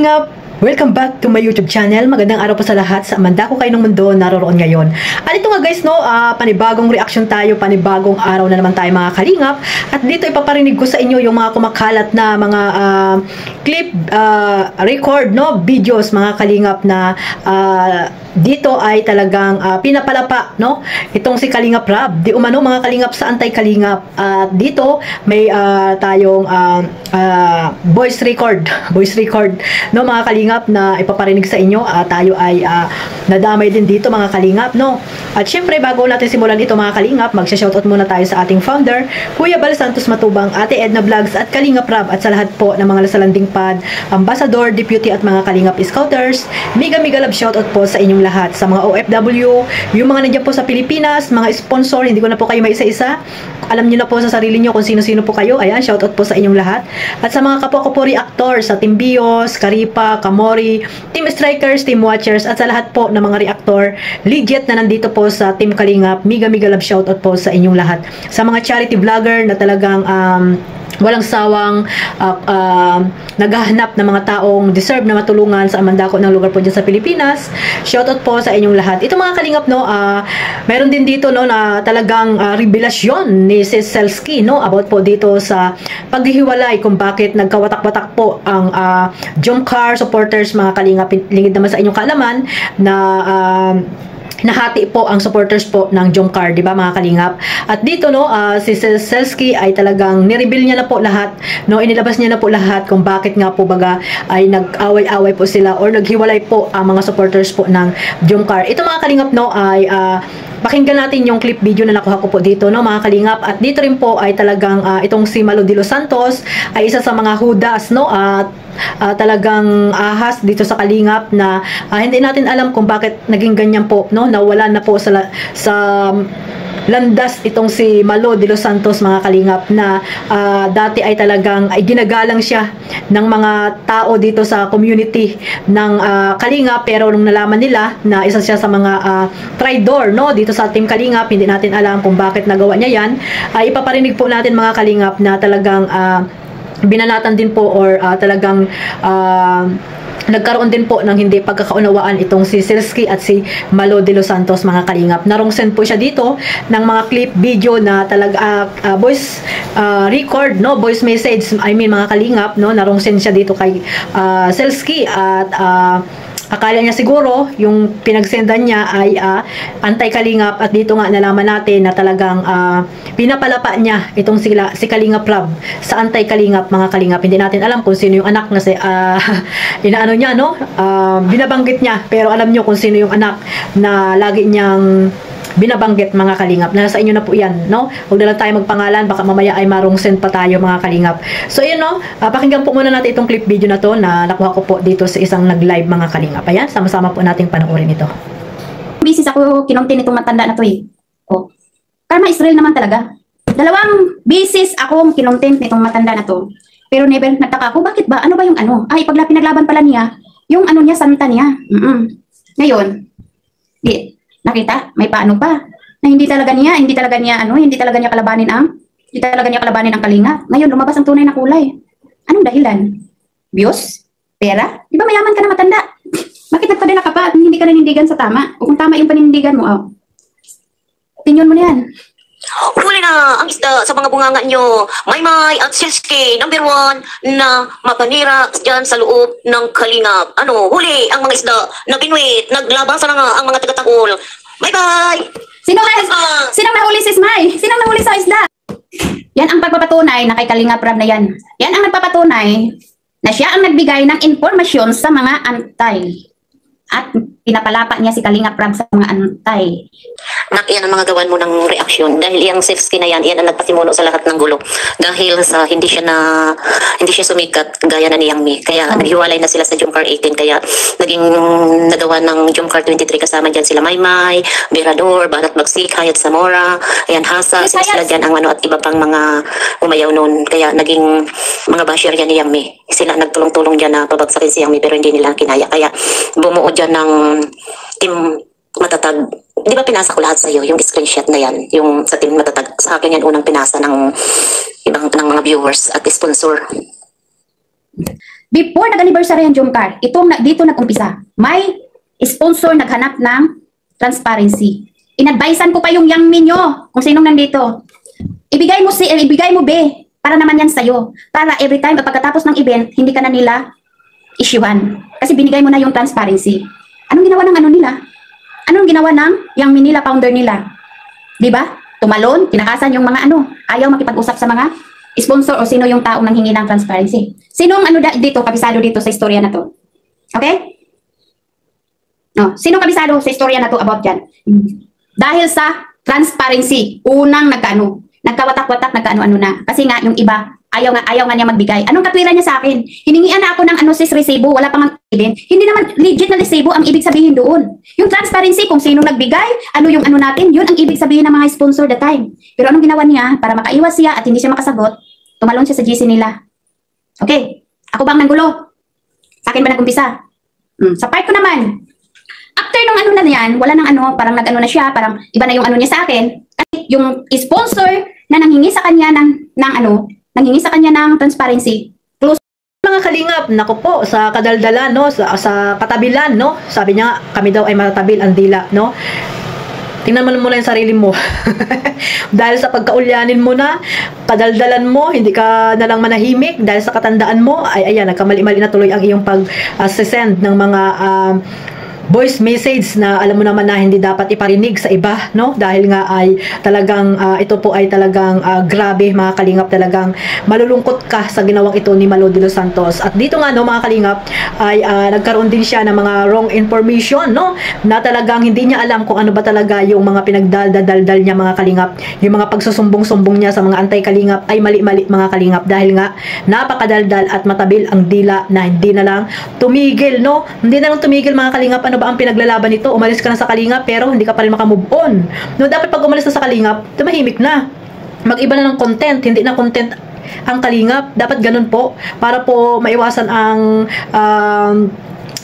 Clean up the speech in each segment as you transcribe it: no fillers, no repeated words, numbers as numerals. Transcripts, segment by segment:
kalingap! Welcome back to my YouTube channel. Magandang araw po sa lahat sa manda ko kayo ng mundo naroroon ngayon. At ito nga guys, no, panibagong reaction tayo, panibagong araw na naman tayo mga kalingap. At dito ipaparinig ko sa inyo yung mga kumakalat na mga clip, record, no, videos mga kalingap na dito ay talagang pinapalapa, no, itong si Kalingap Rab. Di umano mga kalingap sa anti-kalingap. At dito may tayong voice record, no mga kalingap na ipaparinig sa inyo. Tayo ay nadamay din dito mga kalingap, no. At syempre bago natin simulan ito mga kalingap, magsha-shoutout muna tayo sa ating founder, Kuya Bal Santos Matubang, Ate Edna Vlogs at Kalingap Rab, at sa lahat po ng mga lasalanding pad, ambassador, deputy at mga kalingap scouters. Mega love shoutout po sa inyong lahat, sa mga OFW, yung mga nandiyan po sa Pilipinas, mga sponsor, hindi ko na po kayo may isa-isa. Alam niyo na po sa sarili niyo kung sino-sino po kayo. Ayan, shoutout po sa inyong lahat. At sa mga kapwa ko po reactors, sa Team Bios, Karipa, Kamori, Team Strikers, Team Watchers, at sa lahat po ng mga reactor legit na nandito po sa Team Kalingap, mega love shoutout po sa inyong lahat. Sa mga charity vlogger na talagang walang sawang naghahanap ng mga taong deserve na matulungan sa amandako ng lugar po dyan sa Pilipinas, shoutout po sa inyong lahat. Ito mga kalingap, no, meron din dito, no, na talagang revelasyon ni Sis Selski, no, about po dito sa paghihiwalay kung bakit nagkawatak-watak po ang Jomcar supporters mga kalingap. Lingid naman sa inyong kaalaman na nahati po ang supporters po ng Jomcar, di ba mga kalingap? At dito, no, si Selski ay talagang nireveal niya na po lahat, no, inilabas niya na po lahat kung bakit nga po baga ay nag-away-away po sila or naghiwalay po ang mga supporters po ng Jomcar. Ito mga kalingap, no, ay pakinggan natin yung clip video na nakuha ko po dito, no mga kalingap. At dito rin po ay talagang itong si Malo de los Santos ay isa sa mga hudas, no, at talagang ahas dito sa kalingap na hindi natin alam kung bakit naging ganyan po, no, nawala na po sa landas itong si Malo de los Santos mga kalingap na dati ay talagang ay ginagalang siya ng mga tao dito sa community ng Kalingap, pero nung nalaman nila na isa siya sa mga traidor, no, dito sa Team Kalingap, hindi natin alam kung bakit nagawa niya yan. Ipaparinig po natin mga kalingap na talagang binanatan din po or talagang nagkaroon din po ng hindi pagkakaunawaan itong si Selski at si Malo de los Santos mga kalingap. Narongsen po siya dito ng mga clip video na talaga voice record, no, voice message, I mean mga kalingap, no, narongsen siya dito kay Selski at akala niya siguro yung pinagsendan niya ay anti-kalingap, at dito nga nalaman natin na talagang pinapalapa niya itong si Kalingap Rab sa anti-kalingap mga kalingap. Hindi natin alam kung sino yung anak na inaano niya, no, binabanggit niya, pero alam niyo kung sino yung anak na lagi niyang binabanggit mga kalingap. Nasa inyo na po yan, no? Huwag na lang tayo magpangalan, baka mamaya ay marungsen pa tayo mga kalingap. So yun, no, pakinggan po muna natin itong clip video na to na nakuha ko po dito sa isang nag-live mga kalingap. Ayan, sama-sama po nating panoorin ito. Bisis ako kinontin itong matanda na to eh. Oh. Karma Israel naman talaga. 2 bisis akong kinontin nitong matanda na to. Pero never nagtaka ako, bakit ba? Ano ba yung ano? Pinaglaban pala niya, yung ano niya, santa niya. Ngayon, nakita, may paano pa na hindi talaga niya kalabanin ang Kalinga. Ngayon lumabas ang tunay na kulay. Anong dahilan? Bios? Pera? Di ba mayaman ka na matanda? Bakit nagpadala ka pa at hindi ka nanindigan sa tama? O kung tama yung panindigan mo, opinion mo na yan. Huli na ang isda sa mga bunganga nyo. Maymay at Selski, number 1 na mapanira dyan sa loob ng Kalingap. Huli ang mga isda na binwit, naglabasa na nga ang mga taga-takol. Bye-bye! Sinong nahuli sis May? Sinong nahuli sa isda? Yan ang pagpapatunay na kay Kalingap Rab na yan. Yan ang nagpapatunay na siya ang nagbigay ng informasyon sa mga antay. At pinapalapa niya si Kalingap Rab sa mga antay. Yan ang mga gawan mo ng reaksyon. Dahil yung Selski na yan ang nagpasimuno sa lahat ng gulo. Dahil sa hindi siya sumikat gaya na ni Yang Mi. Kaya naghiwalay na sila sa Jomcar 18. Kaya naging nagawa ng Jomcar 23 kasama dyan sila Maymay, Mirador, Banat Bagsik, Hayat Zamora, ayan, Hasa, sila dyan ang at iba pang mga umayaw noon. Kaya naging mga basher yan ni Yang Mi. Sila nagtulong-tulong dyan na pabagsakin si Yang Mi, pero hindi nila kinaya. Kaya bumuo dyan ng Team Matatag. Di ba pinasa ko lahat sa iyo yung screenshot na yan, yung sa Team Matatag. Sa akin yan unang pinasa ng mga viewers at sponsor. Before nag-anniversary ang Jomcar, dito nag-umpisa. May sponsor naghanap ng transparency. In-advisean ko pa yung young me nyo, kung sinong nandito. Ibigay mo be, para naman yan sa'yo. Para every time, pagkatapos ng event, hindi ka na nila issuehan. Kasi binigay mo na yung transparency. Anong ginawa ng ano nila? Anong ginawa ng young me nila, founder nila? Diba? Tumalon, tinakasan yung mga ayaw makipag-usap sa mga sponsor o sino yung taong nanghingi ng transparency. Sinong dito, kabisado dito sa istorya na to? Okay? No, sino kabisado sa istorya na to about yan? Dahil sa transparency, unang nagkawatak-watak, nagkaano-ano na. Kasi nga, yung iba, ayaw nga niya magbigay. Anong katwiran niya sa akin? Hiningian na ako ng sis resibo, wala pang event. Hindi naman legit na resibo ang ibig sabihin doon. Yung transparency, kung sino nagbigay, ano yung natin, yun ang ibig sabihin ng mga sponsor that time. Pero anong ginawa niya, para makaiwas siya at hindi siya makasagot, tumalon siya sa GC nila. Okay, ako bang nanggulo? Sa akin ba nag-umpisa? Sa part ko naman, after nung na yan, wala nang parang nag-na siya, parang iba na yung niya sa akin. Kasi yung sponsor na nanghingi sa kanya nanghingi sa kanya ng transparency. Close. Mga kalingap, nako po, sa kadaldalan, no, sa katabilan, no, sabi niya, kami daw ay matatabil ang dila, no. Tingnan mo muna yung sarili mo. Dahil sa pagkaulyanin mo na, kadaldalan mo, hindi ka nalang manahimik, dahil sa katandaan mo, ay ayan, nagkamali-mali na tuloy ang iyong pag-send ng mga voice message na alam mo naman na hindi dapat iparinig sa iba, no? Dahil nga ay talagang ito po ay talagang grabe mga kalingap, talagang malulungkot ka sa ginawang ito ni Malo de los Santos. At dito nga no mga kalingap ay nagkaroon din siya ng mga wrong information, no? Na talagang hindi niya alam kung ano ba talaga yung mga pinagdaldal niya mga kalingap. Yung mga pagsusumbong-sumbong niya sa mga anti-kalingap ay mali-mali mga kalingap, dahil nga napakadaldal at matabil ang dila na hindi na lang tumigil, no? Hindi na lang tumigil mga kalingap. Ano ba ang pinaglalaban nito? Umalis ka na sa kalingap pero hindi ka pa rin makamove on. No, dapat pag umalis na sa kalingap, tumahimik na. Mag-iba na ng content, hindi na content ang kalingap. Dapat ganun po para po maiwasan ang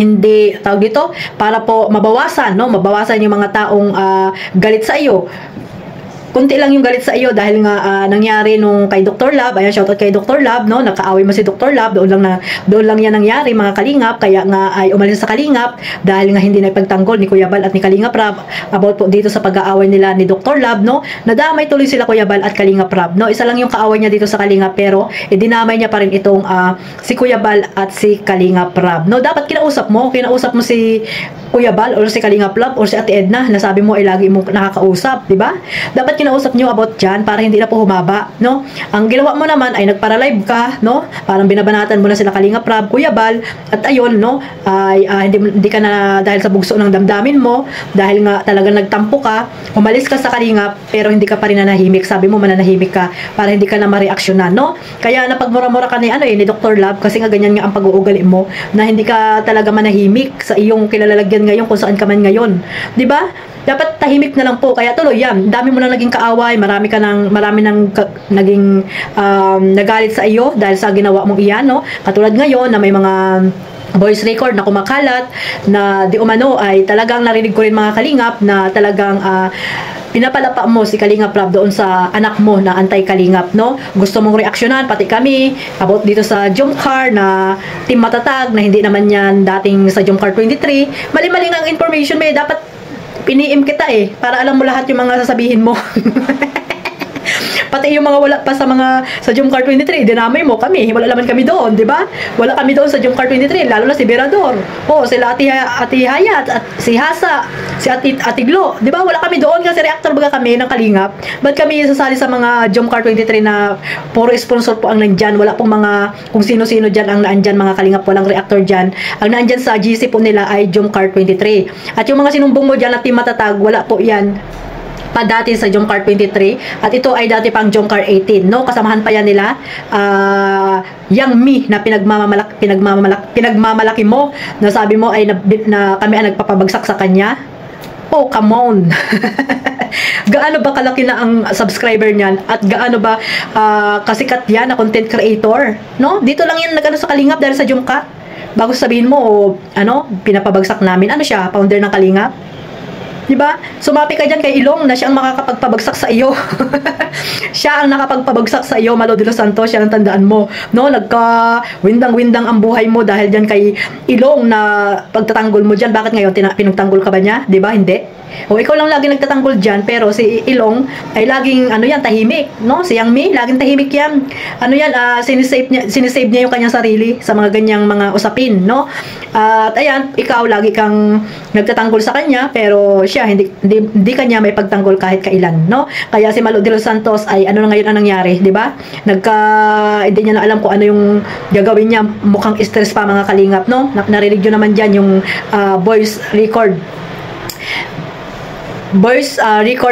hindi tawag dito, para po mabawasan, no? Mabawasan yung mga taong galit sa iyo. Kunti lang yung galit sa iyo dahil nga nangyari nung kay Dr. Love. Ayan, shoutout kay Dr. Love, no? Nakaaway mo si Dr. Love, doon lang yan nangyari mga kalingap, kaya nga ay umalis sa kalingap dahil nga hindi na ipagtanggol ni Kuya Bal at ni Kalingap Rab about po dito sa pag-aaway nila ni Dr. Love, no? Nadamay tuloy sila Kuya Bal at Kalingap Rab, no? Isa lang yung kaaway niya dito sa kalingap, pero dinamay niya pa rin itong si Kuya Bal at si Kalingap Rab, no? Dapat kinausap mo si Kuya Bal or si Kalingap Rab or si Ate Edna na sabi mo ay lagi mo nakakausap, di ba? Dapat kinausap niyo about dyan para hindi na po humaba, no? Ang ginawa mo naman ay nagpara-live ka, no? Parang binabanatan mo na sila Kalingap Rab, Kuya Bal, at ayun, no? Ay hindi ka na dahil sa bugso ng damdamin mo, dahil nga talagang nagtampo ka, umalis ka sa Kalingap, pero hindi ka pa rin nanahimik. Sabi mo mananahimik ka para hindi ka na ma-reaksyonan, no? Kaya napagmura-mura ka ni ni Dr. Love, kasi nga ganyan nga ang pag-uugali mo, na hindi ka talaga manahimik sa iyong kilalalagyan ngayon kung saan ka man ngayon, di ba? Dapat tahimik na lang po. Kaya tuloy yan, dami mo na naging kaaway, marami nang naging nagalit sa iyo dahil sa ginawa mong iyan, no? Katulad ngayon na may mga voice record na kumakalat na di umano ay talagang narinig ko rin mga kalingap na talagang pinapalapa mo si Kalingap Rab doon sa anak mo na anti-kalingap, no? Gusto mong reaksyonan, pati kami, about dito sa Jomcar na team matatag, na hindi naman yan dating sa Jomcar 23. Mali-mali ang information, may dapat piniim kita para alam mo lahat yung mga sasabihin mo. Pati yung mga wala pa sa Jomcar 23, dinamay mo kami. Wala naman kami doon, di ba? Wala kami doon sa Jomcar 23, lalo na si Berador. Sila Ati Hayat, at si Hasa, si Ati Glo, di ba? Wala kami doon kasi reactor baga kami ng Kalingap. Ba't kami sasali sa mga Jomcar 23 na puro sponsor po ang nandyan? Wala pong mga kung sino-sino dyan ang naandyan mga Kalingap, walang reactor dyan. Ang naandyan sa GC po nila ay Jomcar 23. At yung mga sinumbong mo dyan na team matatag, wala po yan pa dati sa Jomcar 23, at ito ay dati pang Jomcar 18, no? Kasamahan pa yan nila Young Me na pinagmamalaki mo, na sabi mo ay na kami ang nagpapabagsak sa kanya. Come on. Gaano ba kalaki na ang subscriber niyan, at gaano ba kasikat yan na content creator, no? Dito lang yan nagano sa Kalingap dahil sa Jomcar. Bago sabihin mo pinapabagsak namin, ano siya, founder ng Kalingap? Di ba? Sumapi ka dyan kay Ilong na siya ang makakapagpabagsak sa iyo. Siya ang nakapagpabagsak sa iyo, Malo de los Santos, siya ang tandaan mo. No, nagka-windang-windang ang buhay mo dahil dyan kay Ilong na pagtatanggol mo dyan. Bakit ngayon pinagtanggol ka ba niya? Di ba? Hindi. O ikaw lang lagi nagtatanggol dyan, pero si Ilong ay laging tahimik, no? Si Yang Mi laging tahimik yan. Sinisave niya yung kanyang sarili sa mga ganyang mga usapin, no? At ayan, ikaw lagi kang nagtatanggol sa kanya, pero siya hindi kanya may pagtanggol kahit kailan, no? Kaya si Malo de los Santos ay ano na ngayon ang nangyari, di ba? Hindi niya na alam kung ano yung gagawin niya, mukhang stress pa mga kalingap, no? Narinig nyo naman dyan yung voice record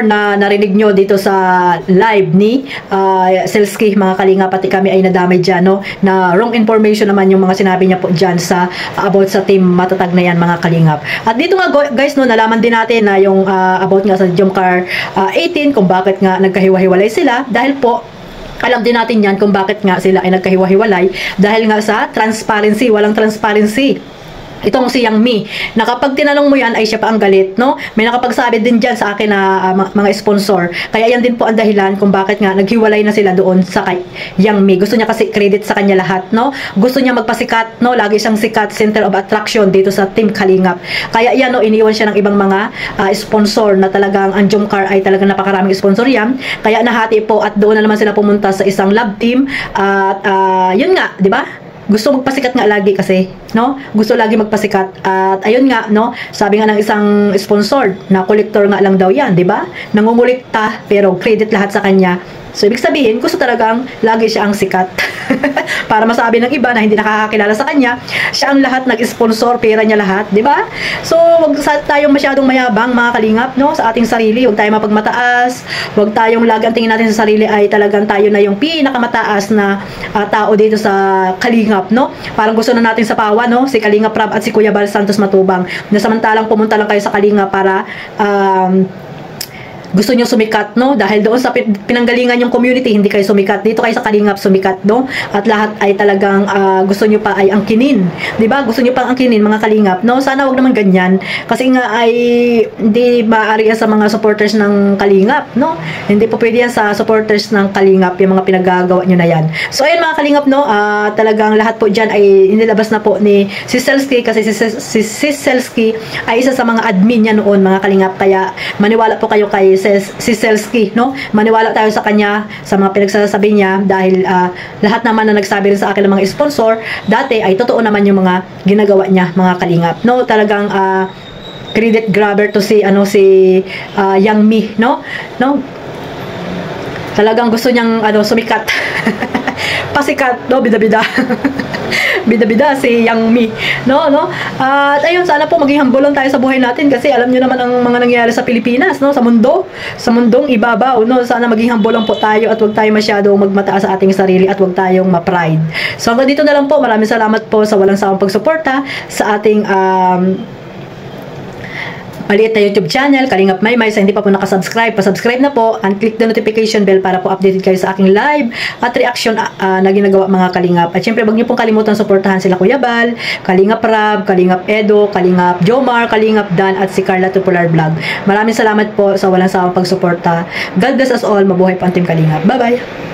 na narinig nyo dito sa live ni Selski, mga kalinga, pati kami ay nadamay dyan, no? Na wrong information naman yung mga sinabi niya po dyan about sa team matatag na yan, mga kalingap. At dito nga guys, no, nalaman din natin na yung about nga sa Jomcar 18 kung bakit nga nagkahiwa-hiwalay sila, dahil po alam din natin yan kung bakit nga sila ay nagkahiwa-hiwalay, dahil nga sa transparency, walang transparency itong si Yang Mi, na kapag tinanong mo yan ay siya pa ang galit, no? May nakapagsabi din dyan sa akin na mga sponsor, kaya yan din po ang dahilan kung bakit nga naghiwalay na sila doon sa kay Yang Mi. Gusto niya kasi credit sa kanya lahat, no? Gusto niya magpasikat, no? Lagi siyang sikat, center of attraction dito sa Team Kalingap. Kaya yan, no, iniwan siya ng ibang mga sponsor na talagang ang Jomcar ay talagang napakaraming sponsor yan. Kaya nahati po at doon na naman sila pumunta sa isang love team at yun nga, di ba? Gusto magpasikat nga lagi kasi, no? Gusto lagi magpasikat. At ayun nga, no? Sabi nga ng isang sponsor na collector nga lang daw yan, 'di ba? Nangungulikta pero credit lahat sa kanya. So, ibig sabihin, gusto talagang lagi siya ang sikat. Para masabi ng iba na hindi nakakakilala sa kanya, siya ang lahat nag-sponsor, pera niya lahat, di ba? So, wag tayong masyadong mayabang, mga kalingap, no? Sa ating sarili, wag tayong mapagmataas, wag tayong lagi ang tingin natin sa sarili ay talagang tayo na yung pinakamataas na tao dito sa Kalingap, no? Parang gusto na natin sa pawa, no? Si Kalingap Rab at si Kuya Bal Santos Matubang, na samantalang pumunta lang kayo sa Kalingap para gusto nyo sumikat, no? Dahil doon sa pinanggalingan yung community, hindi kayo sumikat. Dito kayo sa Kalingap sumikat, no? At lahat ay talagang gusto nyo pa ay angkinin. Diba? Gusto nyo pang angkinin, mga Kalingap, no? Sana wag naman ganyan. Kasi nga ay hindi maaari sa mga supporters ng Kalingap, no? Hindi po pwede yan sa supporters ng Kalingap, yung mga pinagagawa nyo na yan. So, ayun, mga Kalingap, no? Talagang lahat po dyan ay inilabas na po ni si Selski, kasi si Selski ay isa sa mga admin niya noon, mga Kalingap. Kaya maniwala po kayo kay si Selski, no? Maniwala tayo sa kanya, sa mga pinagsasabi niya, dahil lahat naman na nagsabi rin sa akin ng mga sponsor dati ay totoo naman yung mga ginagawa niya, mga Kalingap, no? Talagang credit grabber to si Yang Mi, no? Talagang gusto niyang sumikat. Pasikat, no? Bida-bida. Bida-bida si Yang Mi, no? At ayun, sana po maging humble lang tayo sa buhay natin, kasi alam niyo naman ang mga nangyayari sa Pilipinas, no? Sa mundong ibabaw, no? Sana maging humble lang po tayo at wag tayo masyadong magmataas sa ating sarili at wag tayong ma-pride. So hanggang dito na lang po. Maraming salamat po sa walang sawang pagsuporta sa ating maliit na YouTube channel, Kalingap Maymay. Sa hindi pa po nakasubscribe, pasubscribe na po and click the notification bell para po updated kayo sa aking live at reaction na ginagawa, mga Kalingap. At syempre, wag niyo pong kalimutan suportahan sila Kuya Bal, Kalingap Rab, Kalingap Edo, Kalingap Jomar, Kalingap Dan at si Carla Tupular Vlog. Maraming salamat po sa walang sawang pagsuporta. God bless us all. Mabuhay po ang Team Kalingap. Bye-bye!